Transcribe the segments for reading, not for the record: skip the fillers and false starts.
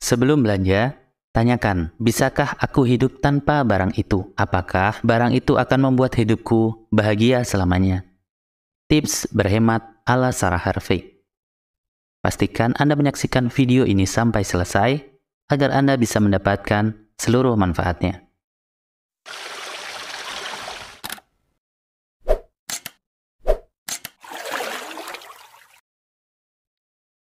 Sebelum belanja, tanyakan, bisakah aku hidup tanpa barang itu? Apakah barang itu akan membuat hidupku bahagia selamanya? Tips berhemat ala Sarah Harvey. Pastikan Anda menyaksikan video ini sampai selesai agar Anda bisa mendapatkan seluruh manfaatnya.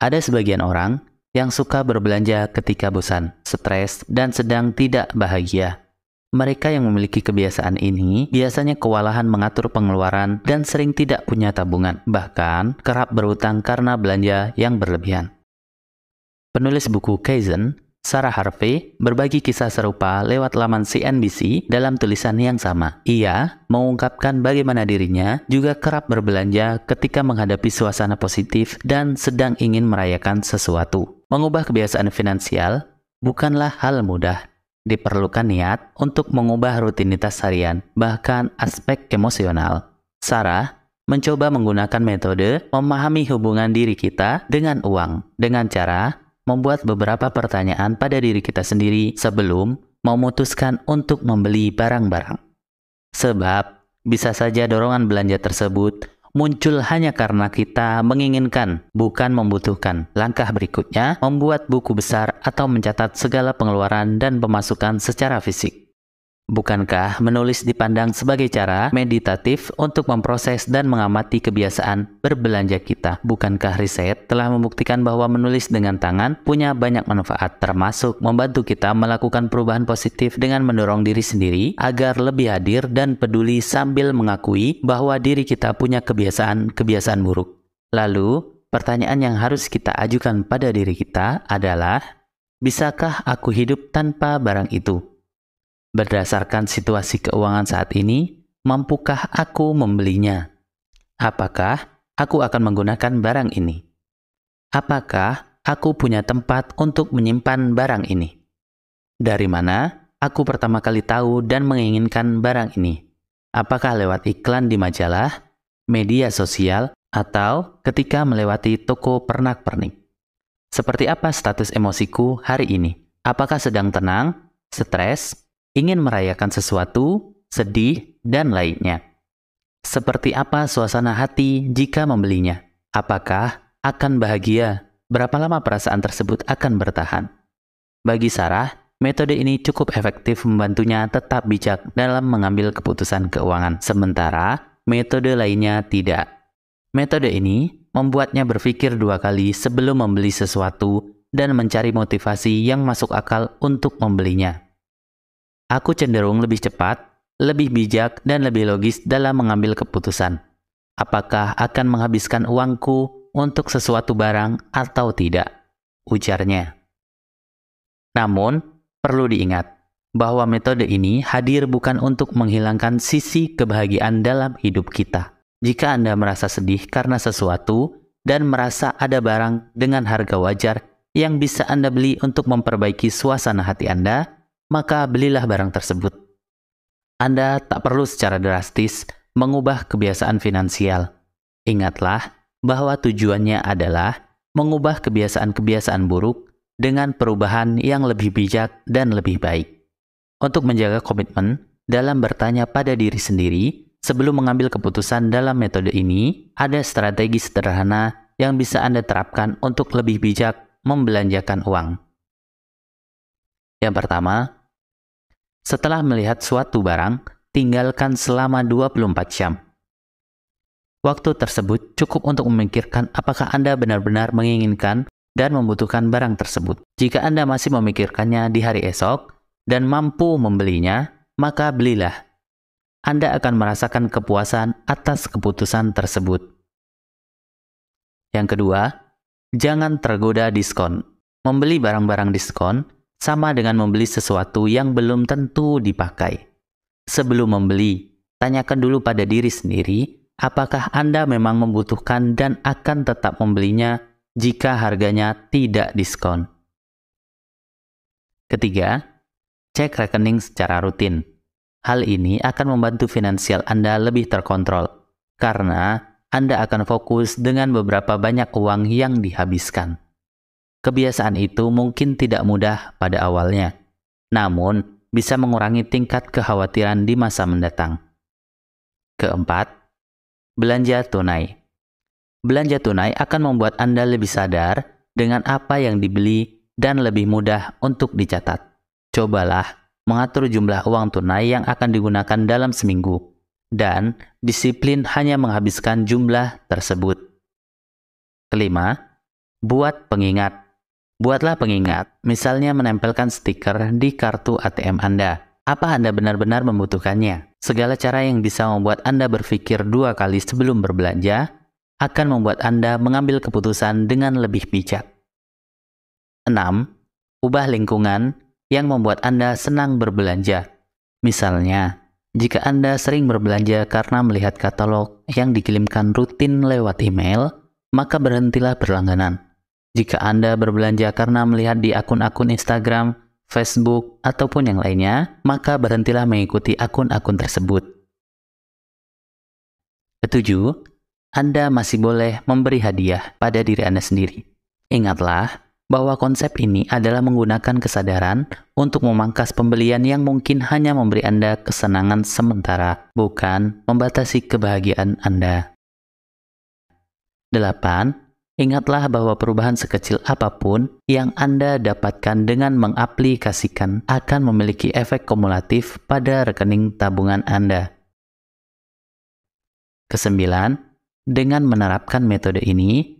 Ada sebagian orang yang suka berbelanja ketika bosan, stres, dan sedang tidak bahagia. Mereka yang memiliki kebiasaan ini biasanya kewalahan mengatur pengeluaran dan sering tidak punya tabungan, bahkan kerap berhutang karena belanja yang berlebihan. Penulis buku Kaizen, Sarah Harvey, berbagi kisah serupa lewat laman CNBC dalam tulisan yang sama. Ia mengungkapkan bagaimana dirinya juga kerap berbelanja ketika menghadapi suasana positif dan sedang ingin merayakan sesuatu. Mengubah kebiasaan finansial bukanlah hal mudah. Diperlukan niat untuk mengubah rutinitas harian, bahkan aspek emosional. Sarah mencoba menggunakan metode memahami hubungan diri kita dengan uang, dengan cara membuat beberapa pertanyaan pada diri kita sendiri sebelum memutuskan untuk membeli barang-barang. Sebab, bisa saja dorongan belanja tersebut muncul hanya karena kita menginginkan, bukan membutuhkan. Langkah berikutnya, membuat buku besar atau mencatat segala pengeluaran dan pemasukan secara fisik. Bukankah menulis dipandang sebagai cara meditatif untuk memproses dan mengamati kebiasaan berbelanja kita? Bukankah riset telah membuktikan bahwa menulis dengan tangan punya banyak manfaat, termasuk membantu kita melakukan perubahan positif dengan mendorong diri sendiri agar lebih hadir dan peduli sambil mengakui bahwa diri kita punya kebiasaan-kebiasaan buruk. Lalu, pertanyaan yang harus kita ajukan pada diri kita adalah, bisakah aku hidup tanpa barang itu? Berdasarkan situasi keuangan saat ini, mampukah aku membelinya? Apakah aku akan menggunakan barang ini? Apakah aku punya tempat untuk menyimpan barang ini? Dari mana aku pertama kali tahu dan menginginkan barang ini? Apakah lewat iklan di majalah, media sosial, atau ketika melewati toko pernak-pernik? Seperti apa status emosiku hari ini? Apakah sedang tenang, stres, ingin merayakan sesuatu, sedih, dan lainnya? Seperti apa suasana hati jika membelinya? Apakah akan bahagia? Berapa lama perasaan tersebut akan bertahan? Bagi Sarah, metode ini cukup efektif membantunya tetap bijak dalam mengambil keputusan keuangan, sementara metode lainnya tidak. Metode ini membuatnya berpikir 2 kali sebelum membeli sesuatu dan mencari motivasi yang masuk akal untuk membelinya. Aku cenderung lebih cepat, lebih bijak, dan lebih logis dalam mengambil keputusan. Apakah akan menghabiskan uangku untuk sesuatu barang atau tidak? Ujarnya. Namun, perlu diingat bahwa metode ini hadir bukan untuk menghilangkan sisi kebahagiaan dalam hidup kita. Jika Anda merasa sedih karena sesuatu dan merasa ada barang dengan harga wajar yang bisa Anda beli untuk memperbaiki suasana hati Anda, maka belilah barang tersebut. Anda tak perlu secara drastis mengubah kebiasaan finansial. Ingatlah bahwa tujuannya adalah mengubah kebiasaan-kebiasaan buruk dengan perubahan yang lebih bijak dan lebih baik. Untuk menjaga komitmen dalam bertanya pada diri sendiri sebelum mengambil keputusan dalam metode ini, ada strategi sederhana yang bisa Anda terapkan untuk lebih bijak membelanjakan uang. Yang pertama, setelah melihat suatu barang, tinggalkan selama 24 jam. Waktu tersebut cukup untuk memikirkan apakah Anda benar-benar menginginkan dan membutuhkan barang tersebut. Jika Anda masih memikirkannya di hari esok dan mampu membelinya, maka belilah. Anda akan merasakan kepuasan atas keputusan tersebut. Yang kedua, jangan tergoda diskon. Membeli barang-barang diskon sama dengan membeli sesuatu yang belum tentu dipakai. Sebelum membeli, tanyakan dulu pada diri sendiri, apakah Anda memang membutuhkan dan akan tetap membelinya jika harganya tidak diskon. Ketiga, cek rekening secara rutin. Hal ini akan membantu finansial Anda lebih terkontrol, karena Anda akan fokus dengan beberapa banyak uang yang dihabiskan. Kebiasaan itu mungkin tidak mudah pada awalnya, namun bisa mengurangi tingkat kekhawatiran di masa mendatang. Keempat, belanja tunai. Belanja tunai akan membuat Anda lebih sadar dengan apa yang dibeli dan lebih mudah untuk dicatat. Cobalah mengatur jumlah uang tunai yang akan digunakan dalam seminggu, dan disiplin hanya menghabiskan jumlah tersebut. Kelima, buat pengingat. Buatlah pengingat, misalnya menempelkan stiker di kartu ATM Anda. Apa Anda benar-benar membutuhkannya? Segala cara yang bisa membuat Anda berpikir 2 kali sebelum berbelanja akan membuat Anda mengambil keputusan dengan lebih bijak. 6. Ubah lingkungan yang membuat Anda senang berbelanja. Misalnya, jika Anda sering berbelanja karena melihat katalog yang dikirimkan rutin lewat email, maka berhentilah berlangganan. Jika Anda berbelanja karena melihat di akun-akun Instagram, Facebook, ataupun yang lainnya, maka berhentilah mengikuti akun-akun tersebut. Ketujuh, Anda masih boleh memberi hadiah pada diri Anda sendiri. Ingatlah bahwa konsep ini adalah menggunakan kesadaran untuk memangkas pembelian yang mungkin hanya memberi Anda kesenangan sementara, bukan membatasi kebahagiaan Anda. 8. Ingatlah bahwa perubahan sekecil apapun yang Anda dapatkan dengan mengaplikasikan akan memiliki efek kumulatif pada rekening tabungan Anda. Kesembilan, dengan menerapkan metode ini,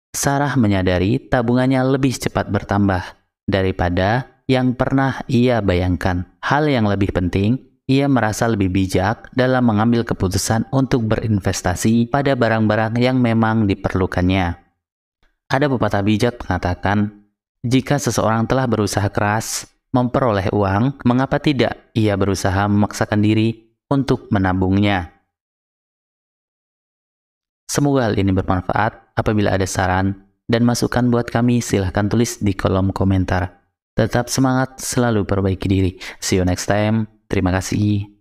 Sarah menyadari tabungannya lebih cepat bertambah daripada yang pernah ia bayangkan. Hal yang lebih penting, ia merasa lebih bijak dalam mengambil keputusan untuk berinvestasi pada barang-barang yang memang diperlukannya. Ada pepatah bijak mengatakan, jika seseorang telah berusaha keras memperoleh uang, mengapa tidak ia berusaha memaksakan diri untuk menabungnya? Semoga hal ini bermanfaat. Apabila ada saran dan masukan buat kami, silahkan tulis di kolom komentar. Tetap semangat, selalu perbaiki diri. See you next time. Terima kasih.